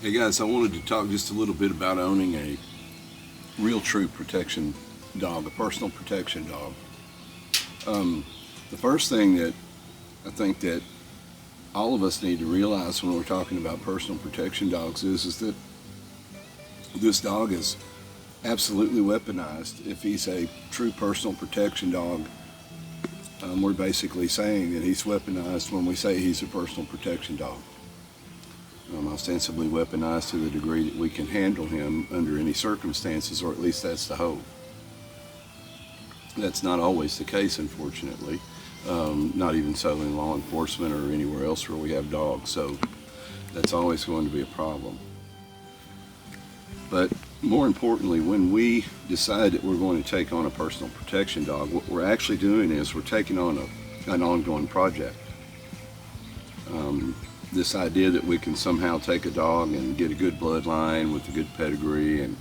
Hey guys, I wanted to talk just a little bit about owning a real true protection dog, a personal protection dog. The first thing that I think that all of us need to realize when we're talking about personal protection dogs is that this dog is absolutely weaponized. If he's a true personal protection dog, we're basically saying that he's weaponized when we say he's a personal protection dog. Ostensibly weaponized to the degree that we can handle him under any circumstances, or at least that's the hope. That's not always the case, unfortunately. Not even so in law enforcement or anywhere else where we have dogs, so that's always going to be a problem. But more importantly, when we decide that we're going to take on a personal protection dog, what we're actually doing is we're taking on an ongoing project. This idea that we can somehow take a dog and get a good bloodline with a good pedigree and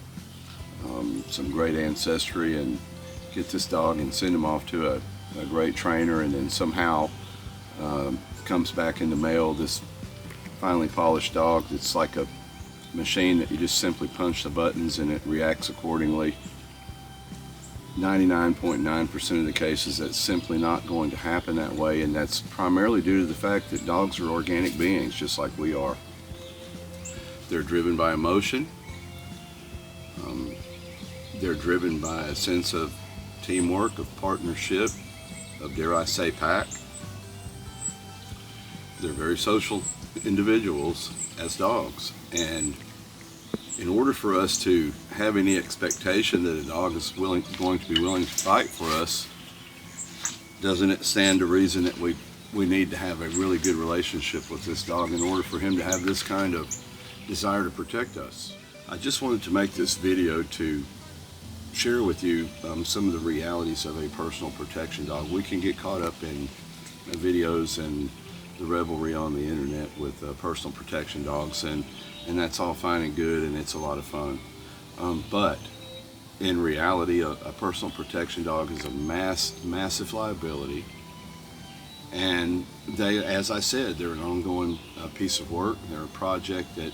some great ancestry and get this dog and send him off to a great trainer, and then somehow comes back in the mail this finely polished dog that's like a machine that you just simply punch the buttons and it reacts accordingly. 99.9% of the cases that's simply not going to happen that way, and that's primarily due to the fact that dogs are organic beings just like we are. They're driven by emotion. They're driven by a sense of teamwork, of partnership, of, dare I say, pack. They're very social individuals as dogs, and in order for us to have any expectation that a dog is going to be willing to fight for us, doesn't it stand to reason that we need to have a really good relationship with this dog in order for him to have this kind of desire to protect us? I just wanted to make this video to share with you some of the realities of a personal protection dog. We can get caught up in videos and the revelry on the internet with personal protection dogs, and that's all fine and good, and it's a lot of fun. But in reality, a personal protection dog is a massive liability, and they, as I said, they're an ongoing piece of work. They're a project that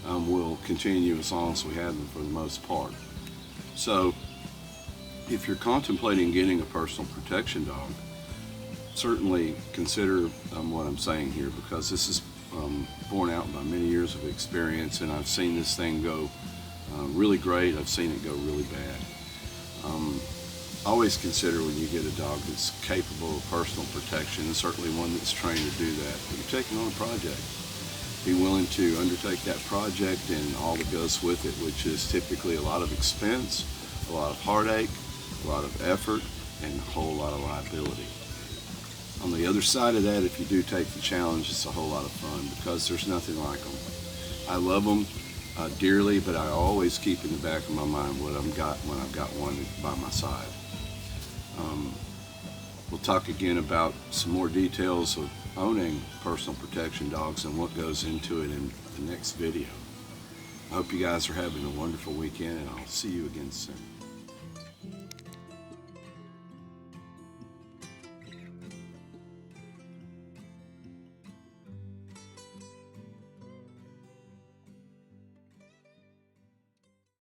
will continue as long as we have them for the most part. So if you're contemplating getting a personal protection dog, certainly consider what I'm saying here, because this is borne out by many years of experience, and I've seen this thing go really great. I've seen it go really bad. Always consider when you get a dog that's capable of personal protection, and certainly one that's trained to do that. But you're taking on a project. Be willing to undertake that project and all that goes with it, which is typically a lot of expense, a lot of heartache, a lot of effort, and a whole lot of liability. On the other side of that, if you do take the challenge, it's a whole lot of fun, because there's nothing like them. I love them dearly, but I always keep in the back of my mind what I've got when I've got one by my side. We'll talk again about some more details of owning personal protection dogs and what goes into it in the next video. I hope you guys are having a wonderful weekend, and I'll see you again soon.